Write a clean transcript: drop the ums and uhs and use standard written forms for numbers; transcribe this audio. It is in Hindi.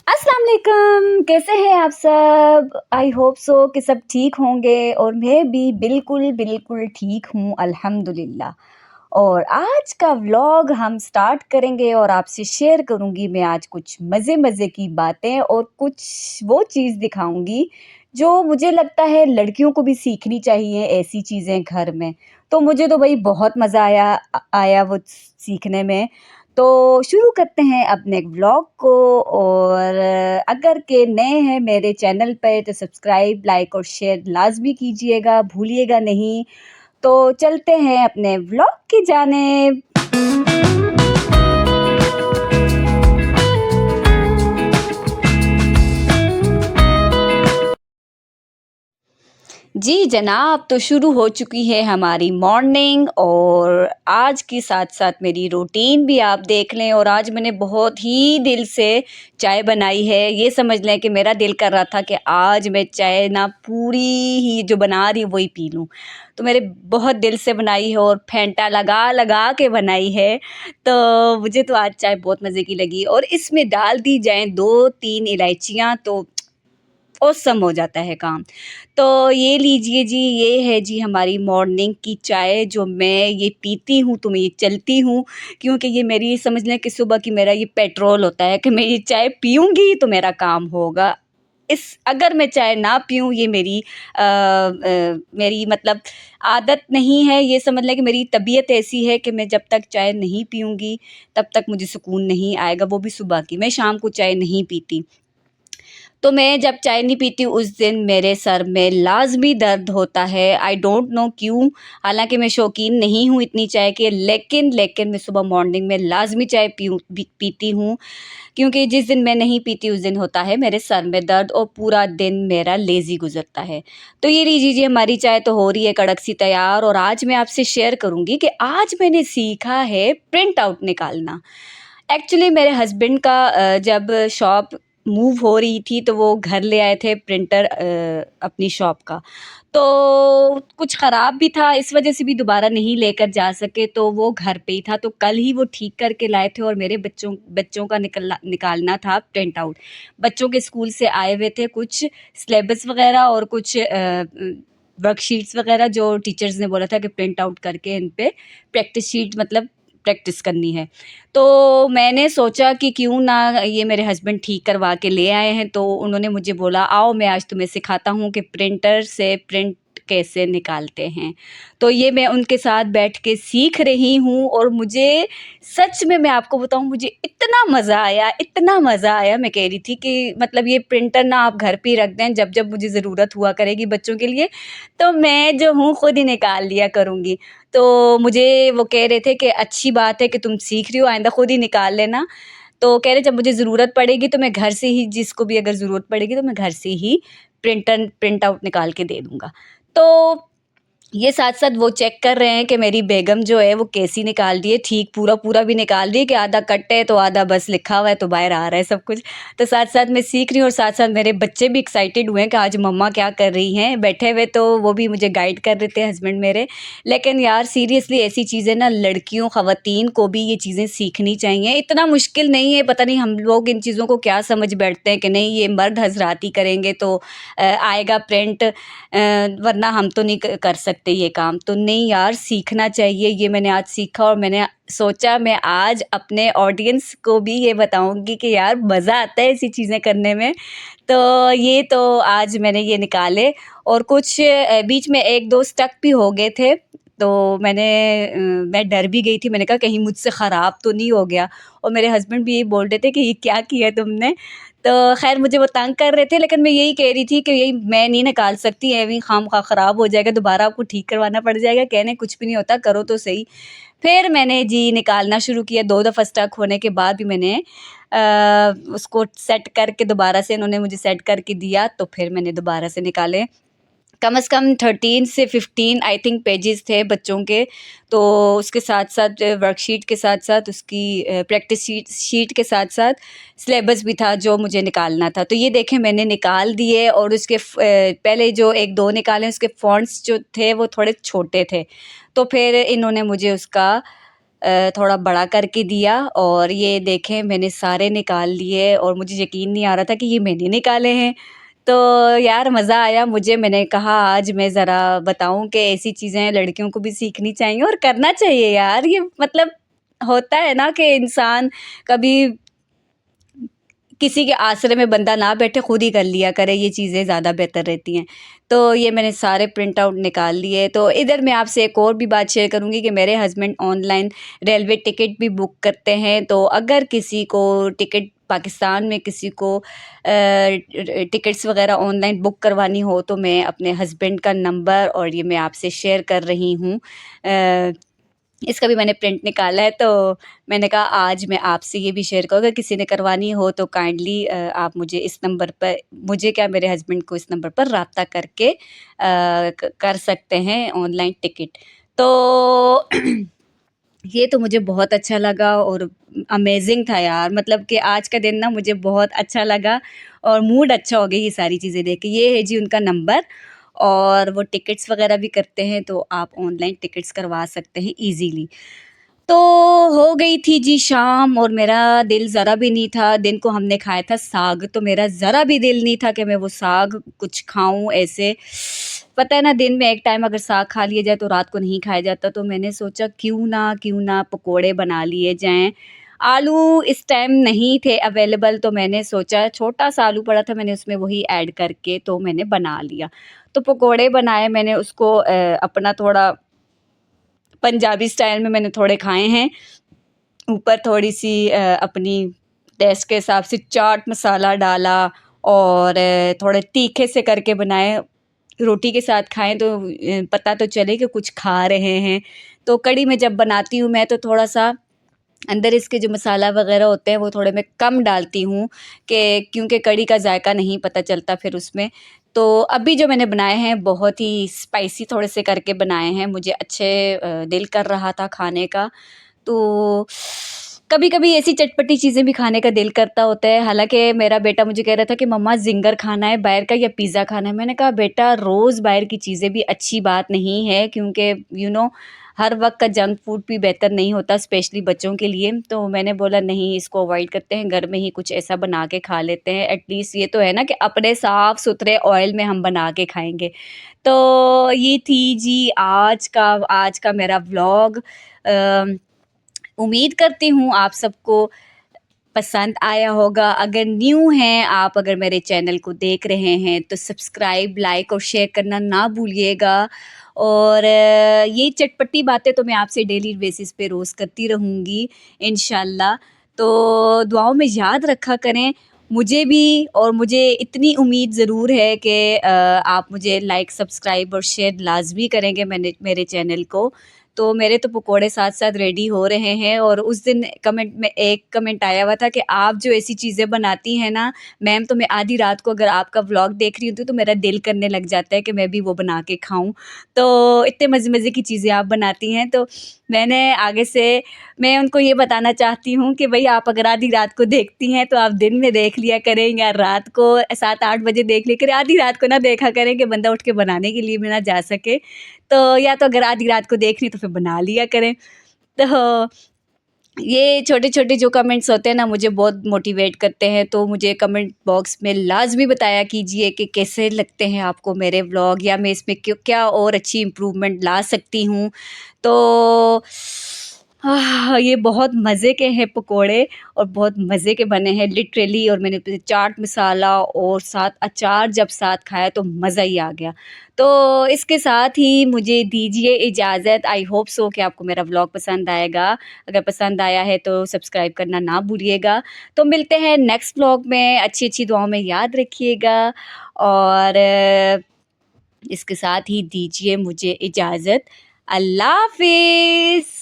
अस्सलाम वालेकुम, कैसे हैं आप सब? आई होप सो कि सब ठीक होंगे और मैं भी बिल्कुल ठीक हूँ अल्हम्दुलिल्लाह। और आज का व्लॉग हम स्टार्ट करेंगे और आपसे शेयर करूँगी मैं आज कुछ मज़े-मज़े की बातें और कुछ वो चीज़ दिखाऊँगी जो मुझे लगता है लड़कियों को भी सीखनी चाहिए ऐसी चीज़ें घर में। तो मुझे तो भई बहुत मज़ा आया वो सीखने में। तो शुरू करते हैं अपने व्लॉग को और अगर के नए हैं मेरे चैनल पर तो सब्सक्राइब, लाइक और शेयर लाज़मी कीजिएगा, भूलिएगा नहीं। तो चलते हैं अपने व्लॉग की जानिब। जी जनाब, तो शुरू हो चुकी है हमारी मॉर्निंग और आज के साथ-साथ मेरी रूटीन भी आप देख लें और आज मैंने बहुत ही दिल से चाय बनाई है। ये समझ लें कि मेरा दिल कर रहा था कि आज मैं चाय ना पूरी ही जो बना रही हूँ वही पी लूँ। तो मेरे बहुत दिल से बनाई है और फेंटा लगा-लगा के बनाई है। तो मुझे तो आज चाय बहुत मज़े की लगी और इसमें डाल दी जाएँ 2-3 इलायचियाँ तो ऑसम हो जाता है काम। तो ये लीजिए जी, ये है जी हमारी मॉर्निंग की चाय जो मैं ये पीती हूँ तो मैं ये चलती हूँ क्योंकि ये मेरी समझ लें कि सुबह की मेरा ये पेट्रोल होता है कि मैं ये चाय पीऊँगी तो मेरा काम होगा। इस अगर मैं चाय ना पीऊँ ये मेरी मतलब आदत नहीं है, ये समझ लें कि मेरी तबीयत ऐसी है कि मैं जब तक चाय नहीं पीऊँगी तब तक मुझे सुकून नहीं आएगा, वो भी सुबह की। मैं शाम को चाय नहीं पीती। तो मैं जब चाय नहीं पीती उस दिन मेरे सर में लाज़मी दर्द होता है। आई डोंट नो क्यों? हालाँकि मैं शौकीन नहीं हूँ इतनी चाय की लेकिन मैं सुबह मॉर्निंग में लाज़मी चाय पीती हूँ क्योंकि जिस दिन मैं नहीं पीती उस दिन होता है मेरे सर में दर्द और पूरा दिन मेरा लेज़ी गुज़रता है। तो ये लीजिए जी हमारी चाय तो हो रही है कड़क सी तैयार और आज मैं आपसे शेयर करूँगी कि आज मैंने सीखा है प्रिंट आउट निकालना। एक्चुअली मेरे हस्बैंड का जब शॉप मूव हो रही थी तो वो घर ले आए थे प्रिंटर अपनी शॉप का। तो कुछ ख़राब भी था इस वज़ह से भी दोबारा नहीं लेकर जा सके तो वो घर पे ही था तो कल ही वो ठीक करके लाए थे और मेरे बच्चों का निकालना था प्रिंट आउट। बच्चों के स्कूल से आए हुए थे कुछ सिलेबस वग़ैरह और कुछ वर्कशीट्स वग़ैरह जो टीचर्स ने बोला था कि प्रिंट आउट करके इन पे प्रैक्टिस शीट मतलब प्रैक्टिस करनी है। तो मैंने सोचा कि क्यों ना ये मेरे हस्बैंड ठीक करवा के ले आए हैं तो उन्होंने मुझे बोला आओ मैं आज तुम्हें सिखाता हूँ कि प्रिंटर से प्रिंट कैसे निकालते हैं। तो ये मैं उनके साथ बैठ के सीख रही हूँ और मुझे सच में मैं आपको बताऊँ मुझे इतना मज़ा आया मैं कह रही थी कि मतलब ये प्रिंटर ना आप घर पे ही रख दें जब मुझे ज़रूरत हुआ करेगी बच्चों के लिए तो मैं जो हूँ खुद ही निकाल लिया करूँगी। तो मुझे वो कह रहे थे कि अच्छी बात है कि तुम सीख रही हो आइंदा खुद ही निकाल लेना। तो कह रहे जब मुझे ज़रूरत पड़ेगी तो मैं घर से ही जिसको भी अगर ज़रूरत पड़ेगी तो मैं घर से ही प्रिंट आउट निकाल के दे दूँगा। तो ये साथ-साथ वो चेक कर रहे हैं कि मेरी बेगम जो है वो कैसी निकाल रही है, ठीक पूरा-पूरा भी निकाल रही है कि आधा कट है तो आधा बस लिखा हुआ है तो बाहर आ रहा है सब कुछ। तो साथ-साथ मैं सीख रही हूँ और साथ-साथ मेरे बच्चे भी एक्साइटेड हुए हैं कि आज मम्मा क्या कर रही हैं। बैठे हुए तो वो भी मुझे गाइड कर रहे थे हस्बैंड मेरे। लेकिन यार सीरियसली ऐसी चीज़ें ना लड़कियों, ख़वातीन को भी ये चीज़ें सीखनी चाहिए। इतना मुश्किल नहीं है, पता नहीं हम लोग इन चीज़ों को क्या समझ बैठते हैं कि नहीं ये मर्द हज़रात ही करेंगे तो आएगा प्रिंट वरना हम तो नहीं कर सकते ये काम। तो नहीं यार सीखना चाहिए, ये मैंने आज सीखा और मैंने सोचा मैं आज अपने ऑडियंस को भी ये बताऊँगी कि यार मज़ा आता है ऐसी चीज़ें करने में। तो ये तो आज मैंने ये निकाले और कुछ बीच में 1-2 स्टक भी हो गए थे। तो मैं डर भी गई थी, मैंने कहा कहीं मुझसे ख़राब तो नहीं हो गया और मेरे हस्बैंड भी यही बोल रहे थे कि ये क्या किया तुमने? तो ख़ैर मुझे वो तंग कर रहे थे लेकिन मैं यही कह रही थी कि यही मैं नहीं निकाल सकती, ऐवें ही खामख़ा ख़राब हो जाएगा, दोबारा आपको ठीक करवाना पड़ जाएगा। कहने कुछ भी नहीं होता, करो तो सही। फिर मैंने जी निकालना शुरू किया, 2 दफ़ा स्टक होने के बाद भी मैंने उसको सेट करके दोबारा से इन्होंने मुझे सेट करके दिया, तो फिर मैंने दोबारा से निकाले। कम से कम 13 से 15 आई थिंक पेजेस थे बच्चों के। तो उसके साथ-साथ वर्कशीट के साथ-साथ उसकी प्रैक्टिस शीट के साथ-साथ सिलेबस भी था जो मुझे निकालना था। तो ये देखें मैंने निकाल दिए और उसके पहले जो 1-2 निकाले उसके फ़ॉन्ट्स जो थे वो थोड़े छोटे थे। तो फिर इन्होंने मुझे उसका थोड़ा बड़ा करके दिया और ये देखें मैंने सारे निकाल लिए और मुझे यकीन नहीं आ रहा था कि ये मैंने निकाले हैं। तो यार मज़ा आया मुझे, मैंने कहा आज मैं ज़रा बताऊँ कि ऐसी चीज़ें लड़कियों को भी सीखनी चाहिए और करना चाहिए यार। ये मतलब होता है ना कि इंसान कभी किसी के आसरे में बंदा ना बैठे, खुद ही कर लिया करे, ये चीज़ें ज़्यादा बेहतर रहती हैं। तो ये मैंने सारे प्रिंट आउट निकाल लिए। तो इधर मैं आपसे एक और भी बात शेयर करूँगी कि मेरे हस्बैंड ऑनलाइन रेलवे टिकट भी बुक करते हैं। तो अगर किसी को टिकट पाकिस्तान में किसी को टिकट्स वग़ैरह ऑनलाइन बुक करवानी हो तो मैं अपने हस्बैंड का नंबर और ये मैं आपसे शेयर कर रही हूँ। इसका भी मैंने प्रिंट निकाला है, तो मैंने कहा आज मैं आपसे ये भी शेयर करूँ, अगर किसी ने करवानी हो तो काइंडली आप मुझे इस नंबर पर, मुझे क्या मेरे हस्बैंड को इस नंबर पर राब्ता करके कर सकते हैं ऑनलाइन टिकट। तो ये तो मुझे बहुत अच्छा लगा और अमेज़िंग था यार, मतलब कि आज का दिन ना मुझे बहुत अच्छा लगा और मूड अच्छा हो गया ये सारी चीज़ें देख के। ये है जी उनका नंबर और वो टिकट्स वग़ैरह भी करते हैं, तो आप ऑनलाइन टिकट्स करवा सकते हैं ईज़िली। तो हो गई थी जी शाम और मेरा दिल ज़रा भी नहीं था, दिन को हमने खाया था साग, तो मेरा ज़रा भी दिल नहीं था कि मैं वो साग कुछ खाऊँ ऐसे। पता है ना, दिन में एक टाइम अगर साग खा लिया जाए तो रात को नहीं खाया जाता, तो मैंने सोचा क्यों ना पकोड़े बना लिए जाएँ। आलू इस टाइम नहीं थे अवेलेबल, तो मैंने सोचा छोटा-सा आलू पड़ा था, मैंने उसमें वही ऐड करके तो मैंने बना लिया। तो पकोड़े बनाए मैंने, उसको अपना थोड़ा पंजाबी स्टाइल में मैंने थोड़े खाए हैं। ऊपर थोड़ी-सी अपनी टेस्ट के हिसाब से चाट मसाला डाला और थोड़े तीखे से करके बनाए। रोटी के साथ खाएँ तो पता तो चले कि कुछ खा रहे हैं। तो कढ़ी में जब बनाती हूँ मैं तो थोड़ा-सा अंदर इसके जो मसाला वग़ैरह होते हैं वो थोड़े मैं कम डालती हूँ कि क्योंकि कढ़ी का जायका नहीं पता चलता फिर उसमें। तो अभी जो मैंने बनाए हैं बहुत ही स्पाइसी थोड़े से करके बनाए हैं, मुझे अच्छे दिल कर रहा था खाने का। तो कभी-कभी ऐसी चटपटी चीज़ें भी खाने का दिल करता होता है। हालाँकि मेरा बेटा मुझे कह रहा था कि मम्मा ज़िंगर खाना है बाहर का या पिज़्ज़ा खाना है। मैंने कहा बेटा रोज़ बाहर की चीज़ें भी अच्छी बात नहीं है, क्योंकि हर वक़्त का जंक फूड भी बेहतर नहीं होता स्पेशली बच्चों के लिए। तो मैंने बोला नहीं, इसको अवॉइड करते हैं, घर में ही कुछ ऐसा बना के खा लेते हैं। एट लीस्ट ये तो है ना कि अपने साफ-सुथरे ऑयल में हम बना के खाएँगे। तो ये थी जी आज का मेरा व्लॉग। अ उम्मीद करती हूँ आप सबको पसंद आया होगा। अगर न्यू हैं आप, अगर मेरे चैनल को देख रहे हैं तो सब्सक्राइब, लाइक और शेयर करना ना भूलिएगा। और ये चटपटी बातें तो मैं आपसे डेली बेसिस पे रोज़ करती रहूँगी इंशाल्लाह। तो दुआओं में याद रखा करें मुझे भी, और मुझे इतनी उम्मीद ज़रूर है कि आप मुझे लाइक, सब्सक्राइब और शेयर लाज़मी करेंगे मेरे चैनल को। तो मेरे तो पकोड़े साथ-साथ रेडी हो रहे हैं और उस दिन कमेंट में एक कमेंट आया हुआ था कि आप जो ऐसी चीज़ें बनाती हैं ना मैम, तो मैं आधी रात को अगर आपका व्लॉग देख रही होती हूँ तो मेरा दिल करने लग जाता है कि मैं भी वो बना के खाऊँ। तो इतने मज़े-मज़े की चीज़ें आप बनाती हैं, तो मैंने आगे से मैं उनको ये बताना चाहती हूँ कि भई आप अगर आधी रात को देखती हैं तो आप दिन में देख लिया करें या रात को 7-8 बजे देख लिया करें, आधी रात को ना देखा करें कि बंदा उठ के बनाने के लिए भी ना जा सके। तो या तो अगर आधी रात को देख रही तो फिर बना लिया करें। तो ये छोटे-छोटे जो कमेंट्स होते हैं ना मुझे बहुत मोटिवेट करते हैं, तो मुझे कमेंट बॉक्स में लाज़मी बताया कीजिए कि कैसे लगते हैं आपको मेरे व्लॉग, या मैं इसमें क्या और अच्छी इम्प्रूवमेंट ला सकती हूँ। तो ये बहुत मज़े के हैं पकोड़े और बहुत मज़े के बने हैं लिटरली, और मैंने फिर चाट मसाला और साथ अचार जब साथ खाया तो मज़ा ही आ गया। तो इसके साथ ही मुझे दीजिए इजाज़त। आई होप सो कि आपको मेरा व्लॉग पसंद आएगा। अगर पसंद आया है तो सब्सक्राइब करना ना भूलिएगा। तो मिलते हैं नेक्स्ट व्लॉग में, अच्छी-अच्छी दुआओं में याद रखिएगा और इसके साथ ही दीजिए मुझे इजाज़त। अल्लाह हाफ़िज़।